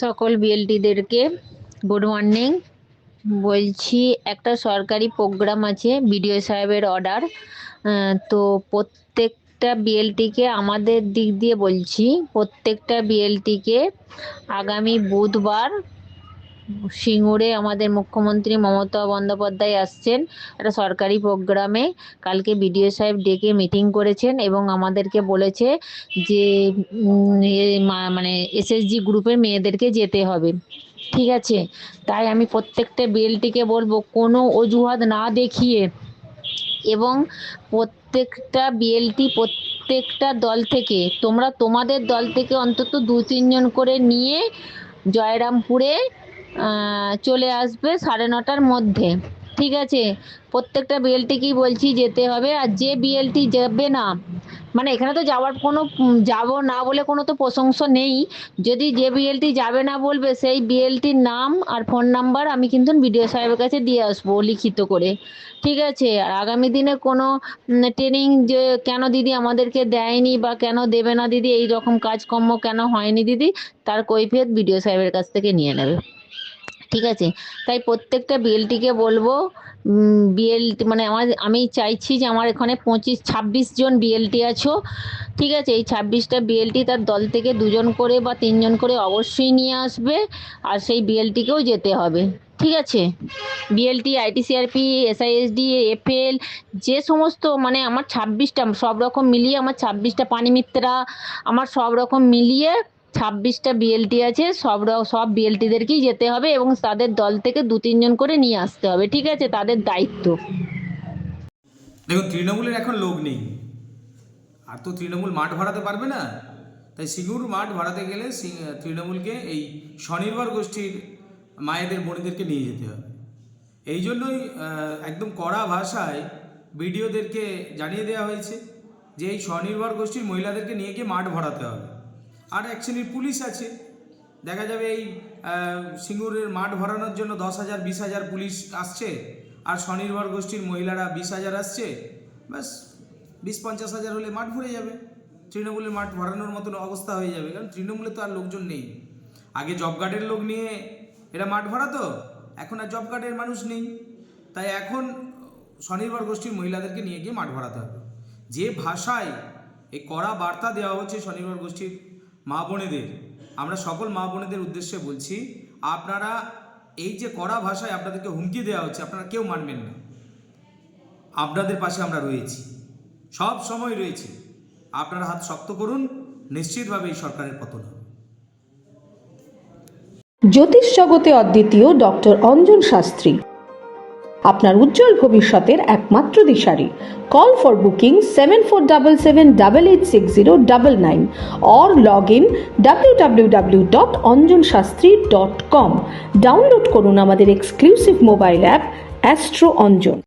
সকল বিএলটিদেরকে good morning. বলছি একটা সরকারি প্রোগ্রাম আছে, বিডিও সাহেবের অর্ডার। তো প্রত্যেকটা বিএলটিকে আমাদের দিক দিয়ে বলছি, প্রত্যেকটা বিএলটিকে আগামী বুধবার সিঙ্গুরে আমাদের মুখ্যমন্ত্রী মমতা বন্দ্যোপাধ্যায় আসছেন একটা সরকারি প্রোগ্রামে। কালকে বিডিও সাহেব ডেকে মিটিং করেছেন এবং আমাদেরকে বলেছে যে মানে এসএসজি গ্রুপের মেয়েদেরকে যেতে হবে। ঠিক আছে, তাই আমি প্রত্যেকটা বিএলটিকে বলবো কোনো অজুহাত না দেখিয়ে এবং প্রত্যেকটা বিএলটি প্রত্যেকটা দল থেকে তোমরা তোমাদের দল থেকে অন্তত 2-3 জন করে নিয়ে জয়রামপুরে চলে আসবে 9:30টার মধ্যে। ঠিক আছে, প্রত্যেকটা বিএলটিকেই বলছি যেতে হবে। আর যে বিএলটি যাবে না, মানে এখানে তো যাওয়ার কোনো যাব না বলে কোনো তো প্রশংসা নেই। যদি যে বিএলটি যাবে না বলবে সেই বিএলটির নাম আর ফোন নাম্বার আমি কিন্তু বিডিও সাহেবের কাছে দিয়ে আসবো লিখিত করে। ঠিক আছে, আর আগামী দিনে কোনো ট্রেনিং যে কেন দিদি আমাদেরকে দেয়নি বা কেন দেবে না দিদি, এই রকম কাজকর্ম কেন হয়নি দিদি, তার কৈফিয়ত বিডিও সাহেবের কাছ থেকে নিয়ে নেবে। ঠিক আছে, তাই প্রত্যেকটা বিএলটিকে বলবো বিএলটি মানে আমি চাইছি যে আমার এখানে 25-26 জন বিএলটি আছো। ঠিক আছে, এই 26টা বিএলটি তার দল থেকে 2 জন করে বা 3 জন করে অবশ্যই নিয়ে আসবে, আর সেই বিএলটিকেও যেতে হবে। ঠিক আছে, বিএলটি, আইটিসিআরপি, এসআইএসডি, এফএল, যে সমস্ত মানে আমার 26টা সব রকম মিলিয়ে আমার 26টা পানিমিত্রা, আমার সব রকম মিলিয়ে 26টা বিএলটি আছে। সব বিএলটিদেরকেই যেতে হবে এবং তাদের দল থেকে 2-3 জন করে নিয়ে আসতে হবে। ঠিক আছে, তাদের দায়িত্ব। দেখুন, তৃণমূলের এখন লোক নেই, আর তো তৃণমূল মাঠ ভাড়াতে পারবে না। তাই সিঙ্গুর মাঠ ভাড়াতে গেলে তৃণমূলকে এই স্বনির্ভর গোষ্ঠীর মায়েদের বোনেদেরকে নিয়ে যেতে হবে। এই জন্যই একদম কড়া ভাষায় বিডিওদেরকে জানিয়ে দেওয়া হয়েছে যে এই স্বনির্ভর গোষ্ঠীর মহিলাদেরকে নিয়ে গিয়ে মাঠ ভরাতে হবে। আর এক শ্রেণীর পুলিশ আছে, দেখা যাবে এই সিঙ্গুরের মাঠ ভরানোর জন্য 10,000 20,000 পুলিশ আসছে, আর স্বনির্ভর গোষ্ঠীর মহিলারা 20,000 আসছে, ব্যাস 20-50,000 হলে মাঠ ভরে যাবে, তৃণমূলের মাঠ ভরানোর মতন অবস্থা হয়ে যাবে। কারণ তৃণমূলে তো আর লোকজন নেই। আগে জব কার্ডের লোক নিয়ে এরা মাঠ ভরাতো, এখন আর জব কার্ডের মানুষ নেই। তাই এখন স্বনির্ভর গোষ্ঠীর মহিলাদেরকে নিয়ে গিয়ে মাঠ ভরাতে হবে। যে ভাষায় এই কড়া বার্তা দেওয়া হচ্ছে স্বনির্ভর গোষ্ঠীর মা বোনেদের, আমরা সকল মা বোনেদের উদ্দেশ্যে বলছি, আপনারা এই যে কড়া ভাষায় আপনাদেরকে হুমকি দেওয়া হচ্ছে, আপনারা কেউ মানবেন না। আপনাদের পাশে আমরা রয়েছি, সব সময় রয়েছি। আপনারা হাত শক্ত করুন, নিশ্চিতভাবে এই সরকারের পতন হবে। জ্যোতিষ জগতে অদ্বিতীয় ডক্টর অঞ্জন শাস্ত্রী, আপনার উজ্জ্বল ভবিষ্যতের একমাত্র দিশারি। Call for booking 7477886099 or log in www.anjanshastri.com। Download করুন আমাদের exclusive mobile app astro Anjan.